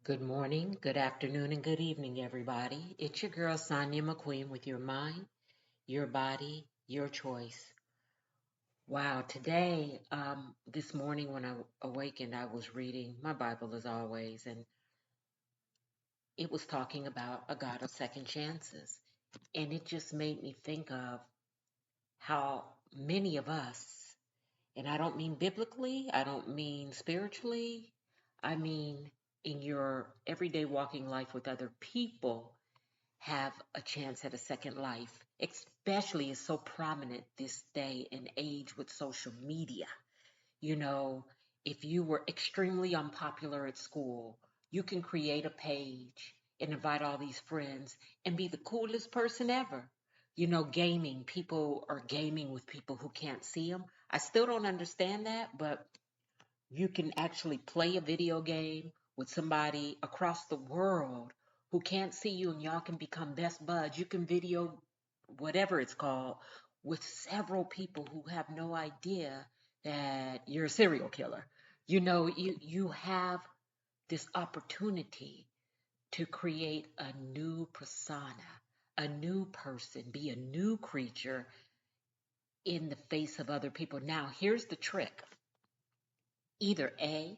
Good morning, good afternoon, and good evening, everybody. It's your girl, Sonia McQueen, with your mind, your body, your choice. Wow, today, this morning when I awakened, I was reading my Bible as always, and it was talking about a God of second chances. And it just made me think of how many of us, and I don't mean biblically, I don't mean spiritually, I mean in your everyday walking life with other people have a chance at a second life, especially is so prominent this day and age with social media. You know, if you were extremely unpopular at school, you can create a page and invite all these friends and be the coolest person ever. Gaming, people are gaming with people who can't see them. I still don't understand that, but you can actually play a video game with somebody across the world who can't see you, and y'all can become best buds. You can video whatever it's called with several people who have no idea that you're a serial killer. You have this opportunity to create a new persona, a new person, be a new creature in the face of other people. Now, here's the trick. Either A,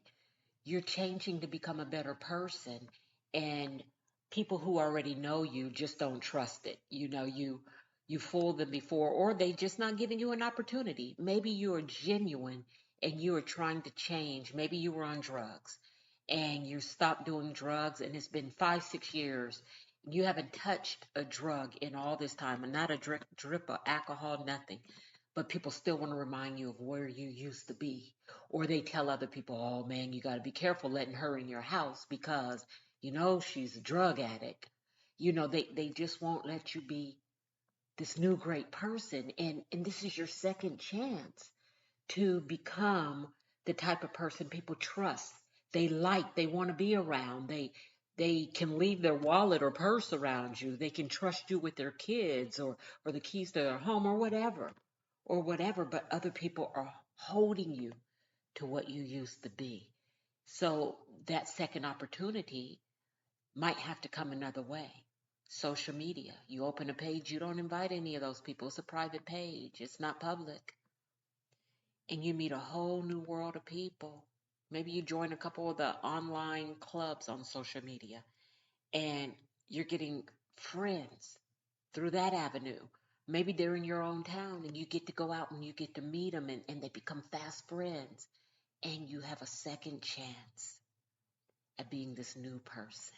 you're changing to become a better person, and people who already know you just don't trust it. You fooled them before, or they just not giving you an opportunity. Maybe you are genuine and you are trying to change. Maybe you were on drugs and you stopped doing drugs, and it's been 5 6 years. You haven't touched a drug in all this time, and not a drip of alcohol, nothing. But people still want to remind you of where you used to be. Or they tell other people, oh man, you got to be careful letting her in your house because, she's a drug addict. They just won't let you be this new great person. And this is your second chance to become the type of person people trust. They want to be around. They can leave their wallet or purse around you. They can trust you with their kids or the keys to their home or whatever, but other people are holding you to what you used to be. So that second opportunity might have to come another way. Social media. You open a page, you don't invite any of those people. It's a private page, it's not public. And you meet a whole new world of people. Maybe you join a couple of the online clubs on social media and you're getting friends through that avenue. Maybe they're in your own town and you get to go out and you get to meet them, and they become fast friends, and you have a second chance at being this new person.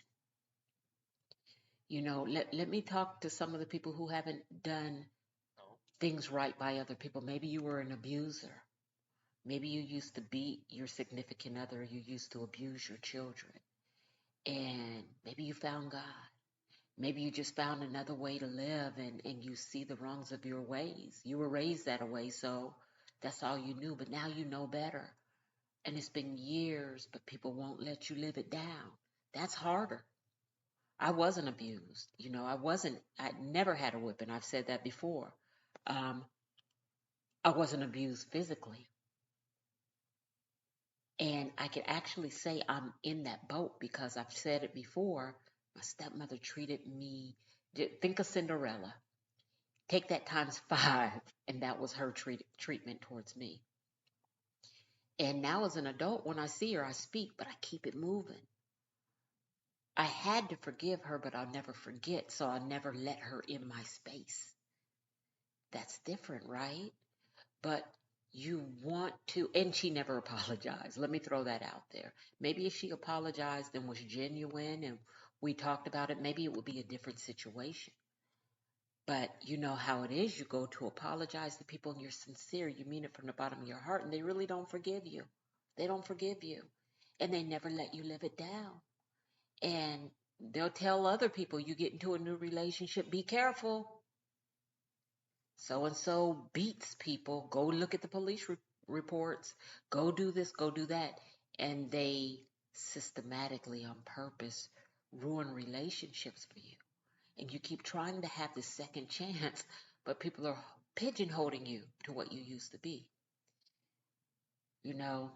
Let me talk to some of the people who haven't done things right by other people. Maybe you were an abuser. Maybe you used to beat your significant other. You used to abuse your children. And maybe you found God. Maybe you just found another way to live, and you see the wrongs of your ways. You were raised that way, so that's all you knew. But now you know better. And it's been years, but people won't let you live it down. That's harder. I wasn't abused. I never had a whipping. I've said that before. Um, I wasn't abused physically. And I can actually say I'm in that boat because I've said it before. My stepmother treated me, think of Cinderella. Take that times five, and that was her treatment towards me. And now as an adult, when I see her, I speak, but I keep it moving. I had to forgive her, but I'll never forget, so I'll never let her in my space. That's different, right? But you want to, and she never apologized. Let me throw that out there. Maybe if she apologized and was genuine and we talked about it, maybe it would be a different situation. But you know how it is. You go to apologize to people and you're sincere. You mean it from the bottom of your heart, and they really don't forgive you. They don't forgive you. And they never let you live it down. And they'll tell other people you get into a new relationship, be careful. So and so beats people. Go look at the police reports. Go do this, go do that. And they systematically, on purpose, ruin relationships for you. And you keep trying to have this second chance, but people are pigeonholing you to what you used to be. You know,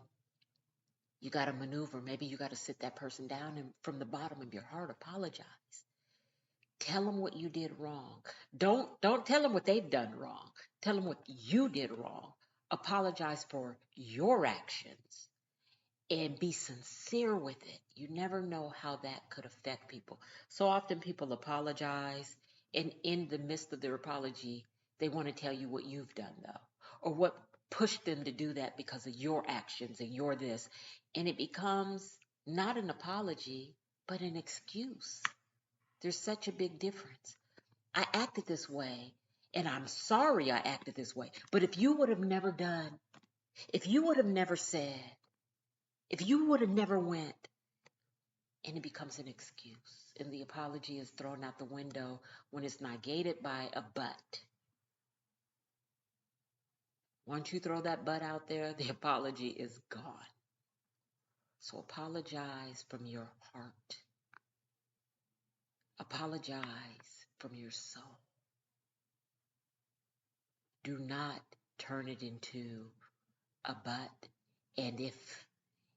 You got to maneuver. Maybe you got to sit that person down and from the bottom of your heart apologize. Tell them what you did wrong. Don't tell them what they've done wrong. Tell them what you did wrong. Apologize for your actions and be sincere with it. You never know how that could affect people. So often people apologize, and in the midst of their apology, they want to tell you what you've done, though, or what pushed them to do that because of your actions and your this. And it becomes not an apology, but an excuse. There's such a big difference. I acted this way, and I'm sorry I acted this way. But if you would have never done, if you would have never said, if you would have never went, and it becomes an excuse, and the apology is thrown out the window when it's negated by a but. Once you throw that but out there, the apology is gone. So apologize from your heart. Apologize from your soul. Do not turn it into a but and if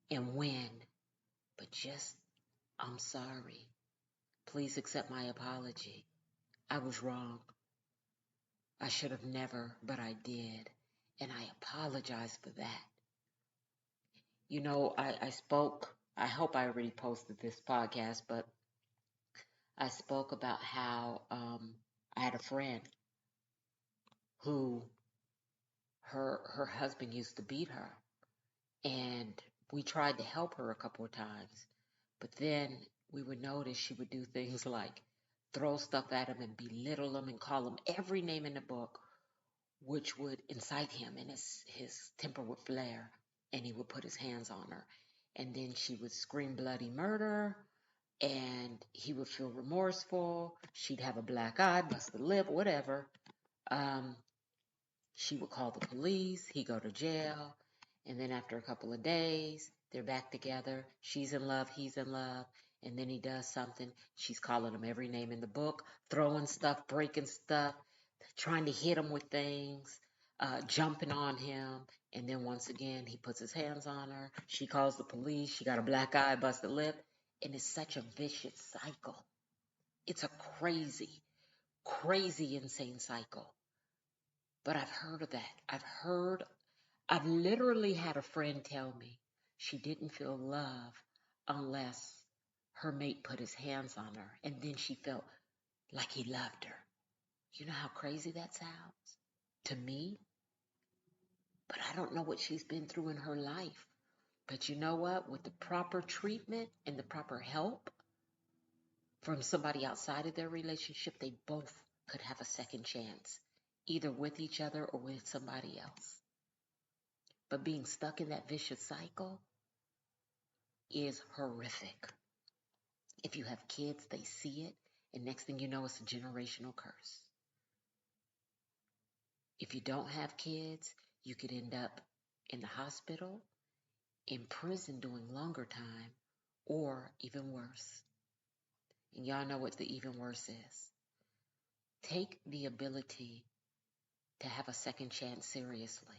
and when, but just, I'm sorry. Please accept my apology. I was wrong. I should have never, but I did. And I apologize for that. You know, I spoke, I hope I already posted this podcast, but I spoke about how I had a friend who her husband used to beat her. And we tried to help her a couple of times. But then we would notice she would do things like throw stuff at him and belittle him and call him every name in the book, which would incite him, and his temper would flare, and he would put his hands on her. And then she would scream bloody murder, and he would feel remorseful. She'd have a black eye, bust a lip, whatever. Um, she would call the police. He'd go to jail. And then after a couple of days, they're back together. She's in love. He's in love. And then he does something. She's calling him every name in the book, throwing stuff, breaking stuff, trying to hit him with things, jumping on him. And then once again, he puts his hands on her. She calls the police. She got a black eye, busted lip. And it's such a vicious cycle. It's a crazy, crazy, insane cycle. But I've heard of that. I've literally had a friend tell me she didn't feel love unless her mate put his hands on her, and then she felt like he loved her. You know how crazy that sounds to me? But I don't know what she's been through in her life. But you know what? With the proper treatment and the proper help from somebody outside of their relationship, they both could have a second chance, either with each other or with somebody else. But being stuck in that vicious cycle is horrific. If you have kids, they see it, and next thing you know, it's a generational curse. If you don't have kids, you could end up in the hospital, in prison doing longer time, or even worse. And y'all know what the even worse is. Take the ability to have a second chance seriously.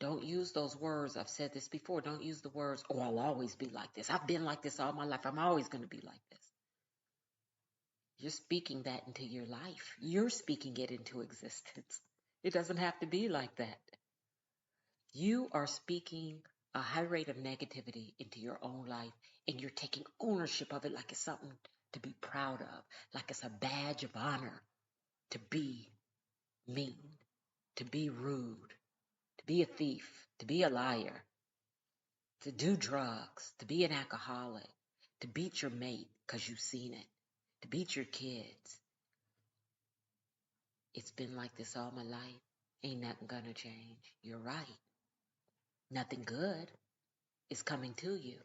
Don't use those words. I've said this before. Don't use the words, oh, I'll always be like this. I've been like this all my life. I'm always going to be like this. You're speaking that into your life. You're speaking it into existence. It doesn't have to be like that. You are speaking a high rate of negativity into your own life, and you're taking ownership of it like it's something to be proud of, like it's a badge of honor to be mean, to be rude, to be a thief, to be a liar, to do drugs, to be an alcoholic, to beat your mate because you've seen it, to beat your kids. It's been like this all my life. Ain't nothing gonna change. You're right. Nothing good is coming to you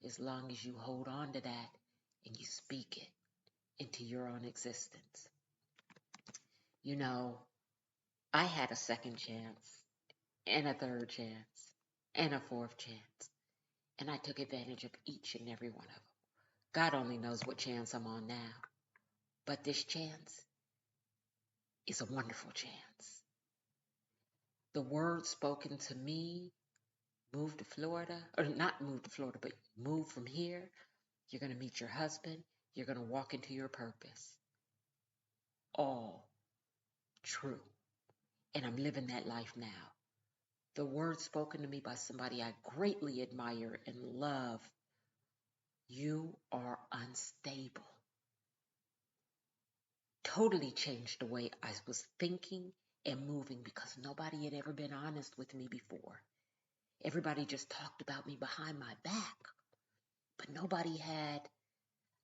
as long as you hold on to that and you speak it into your own existence. You know, I had a second chance and a third chance and a fourth chance, and I took advantage of each and every one of them. God only knows what chance I'm on now, but this chance is a wonderful chance. The words spoken to me move to Florida, or not move to Florida, but move from here. You're going to meet your husband. You're going to walk into your purpose. All true. And I'm living that life now. The words spoken to me by somebody I greatly admire and love. You are unstable. Totally changed the way I was thinking and moving because nobody had ever been honest with me before. Everybody just talked about me behind my back, but nobody had,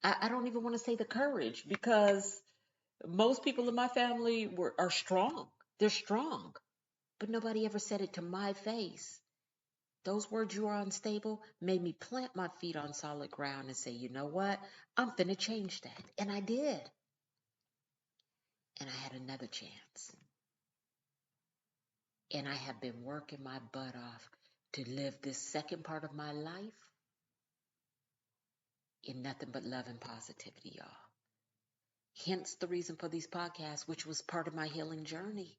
I don't even want to say the courage because most people in my family are strong. They're strong, but nobody ever said it to my face. Those words, "you are unstable," made me plant my feet on solid ground and say, you know what? I'm finna change that. And I did. And I had another chance. And I have been working my butt off to live this second part of my life in nothing but love and positivity, y'all. Hence the reason for these podcasts, which was part of my healing journey.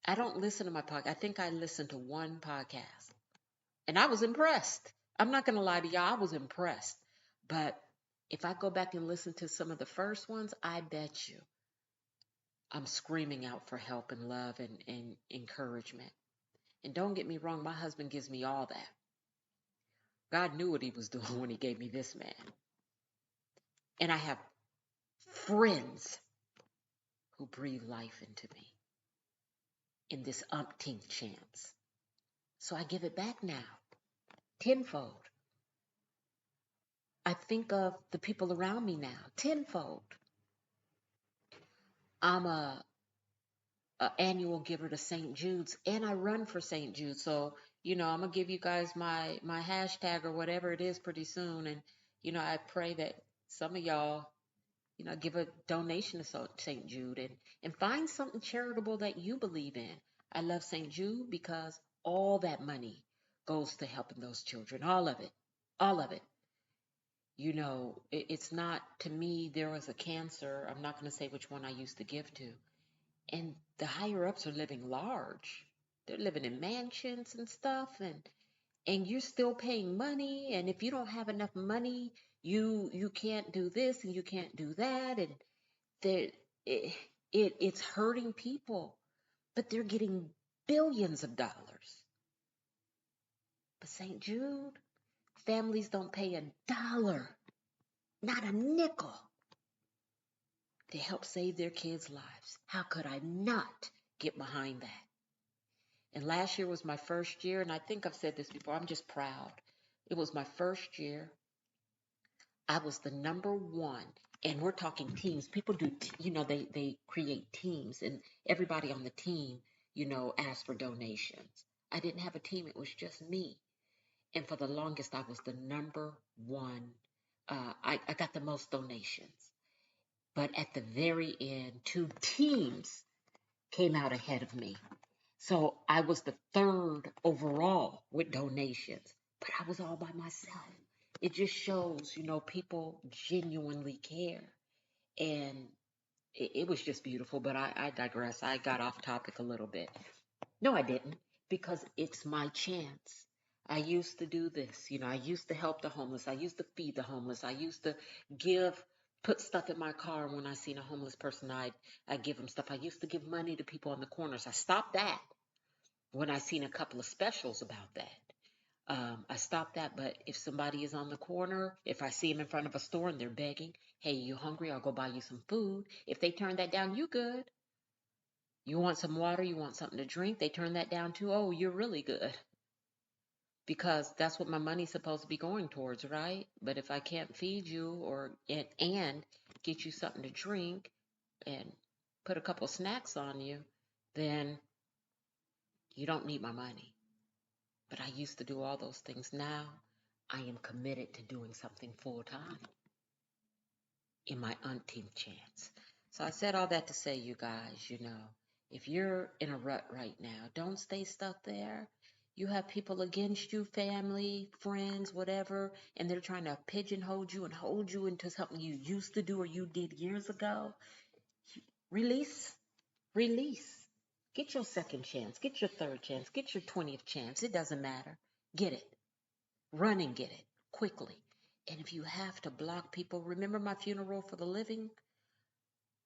I don't listen to my podcast. I think I listened to one podcast and I was impressed. I'm not going to lie to y'all. I was impressed. But if I go back and listen to some of the first ones, I bet you I'm screaming out for help and love and encouragement. And don't get me wrong, my husband gives me all that. God knew what he was doing when he gave me this man. And I have friends who breathe life into me in this umpteenth chance. So I give it back now, tenfold. I think of the people around me now, tenfold. I'm a annual giver to St. Jude's, and I run for St. Jude. So, I'm gonna give you guys my hashtag or whatever it is pretty soon. And, I pray that some of y'all, give a donation to St. Jude and find something charitable that you believe in. I love St. Jude because all that money goes to helping those children. All of it. All of it. It's not, to me, there was a cancer. I'm not going to say which one I used to give to. And the higher ups are living large. They're living in mansions and stuff, and you're still paying money. And if you don't have enough money, you can't do this and you can't do that, and it, it's hurting people. But they're getting billions of dollars. But St. Jude, families don't pay $1, not a nickel, to help save their kids' lives. How could I not get behind that? And last year was my first year, and I think I've said this before, I'm just proud. It was my first year. I was the number one, and we're talking teams. People do, they create teams, and everybody on the team, asks for donations. I didn't have a team, it was just me. And for the longest, I was the number one. I got the most donations. But at the very end, two teams came out ahead of me. So I was the third overall with donations, but I was all by myself. It just shows, people genuinely care. And it was just beautiful, but I digress. I got off topic a little bit. No, I didn't, because it's my chance. I used to do this. I used to help the homeless. I used to feed the homeless. I used to put stuff in my car. When I seen a homeless person, I give them stuff. I used to give money to people on the corners. I stopped that when I seen a couple of specials about that. I stopped that, but if somebody is on the corner, if I see them in front of a store and they're begging, "Hey, you hungry? I'll go buy you some food." If they turn that down, you good. You want some water? You want something to drink? They turn that down too. Oh, you're really good. Because that's what my money's supposed to be going towards, right? But if I can't feed you and get you something to drink and put a couple snacks on you, then you don't need my money. But I used to do all those things. Now I am committed to doing something full time in my umpteenth chance. So I said all that to say, you guys, if you're in a rut right now, don't stay stuck there. You have people against you, family, friends, whatever, and they're trying to pigeonhole you and hold you into something you used to do or you did years ago. Release, release. Get your second chance. Get your third chance. Get your 20th chance. It doesn't matter. Get it. Run and get it quickly. And if you have to block people, remember my funeral for the living?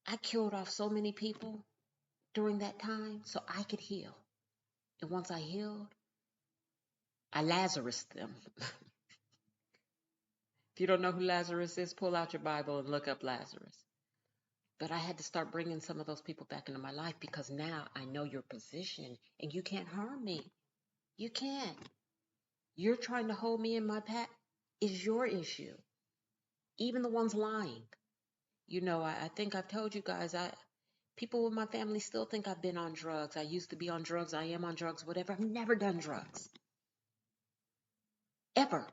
I killed off so many people during that time so I could heal. And once I healed, I Lazarus them. If you don't know who Lazarus is, pull out your Bible and look up Lazarus. But I had to start bringing some of those people back into my life because now I know your position and you can't harm me. You can't. You're trying to hold me in my pack is your issue. Even the ones lying. I think I've told you guys, people in my family still think I've been on drugs. I used to be on drugs. I am on drugs, whatever. I've never done drugs. Ever.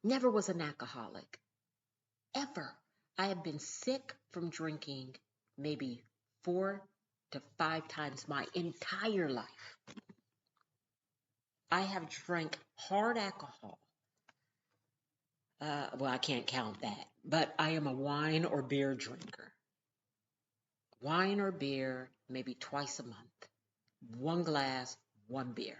Never was an alcoholic. Ever. I have been sick from drinking maybe 4 to 5 times my entire life. I have drank hard alcohol. Well, I can't count that, but I am a wine or beer drinker. Wine or beer, maybe twice a month. 1 glass, 1 beer.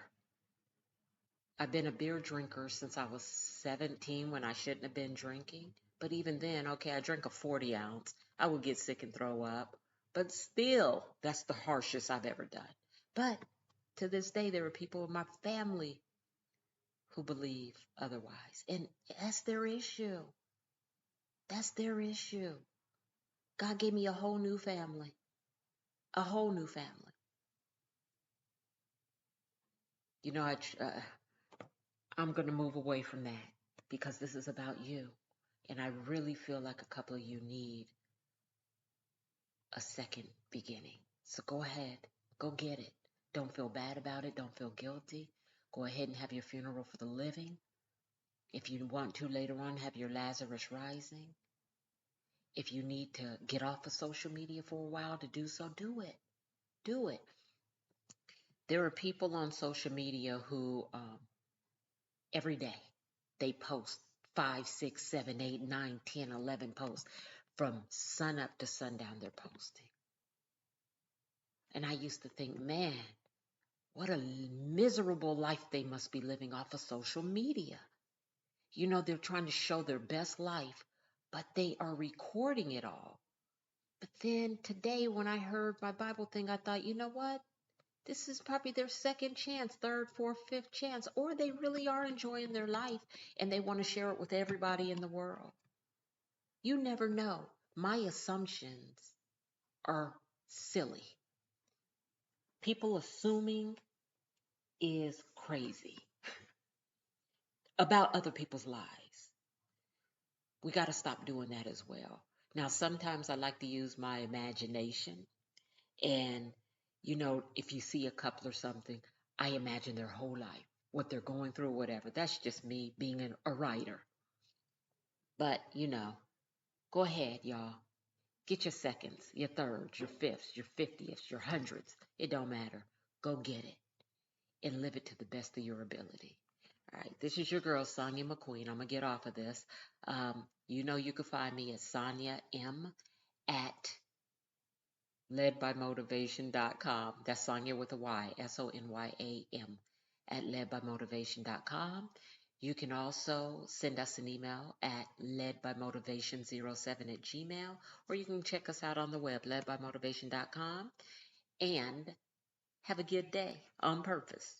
I've been a beer drinker since I was 17 when I shouldn't have been drinking. But even then, okay, I drank a 40 ounce. I would get sick and throw up. But still, that's the harshest I've ever done. But to this day, there are people in my family who believe otherwise. And that's their issue. That's their issue. God gave me a whole new family. A whole new family. You know, I'm going to move away from that because this is about you. And I really feel like a couple of you need a second beginning. So go ahead, go get it. Don't feel bad about it. Don't feel guilty. Go ahead and have your funeral for the living. If you want to later on, have your Lazarus rising. If you need to get off of social media for a while to do so, do it. Do it. There are people on social media who every day they post 5, 6, 7, 8, 9, 10, 11 posts. From sun up to sundown, they're posting. And I used to think, man, what a miserable life they must be living off of social media. They're trying to show their best life, but they are recording it all. But then today, when I heard my Bible thing, I thought, you know what? This is probably their second chance, third, fourth, fifth chance, or they really are enjoying their life and they want to share it with everybody in the world. You never know. My assumptions are silly. People assuming is crazy about other people's lives. We got to stop doing that as well. Now, sometimes I like to use my imagination. And, if you see a couple or something, I imagine their whole life, what they're going through, whatever. That's just me being a writer. But, go ahead, y'all. Get your seconds, your thirds, your fifths, your 50ths, your hundreds. It don't matter. Go get it and live it to the best of your ability. All right, this is your girl, Sonia McQueen. I'm going to get off of this. You can find me at Sonia M at ledbymotivation.com. That's Sonia with a Y, SONYAM, at ledbymotivation.com. You can also send us an email at ledbymotivation07 at gmail, or you can check us out on the web, ledbymotivation.com, and have a good day on purpose.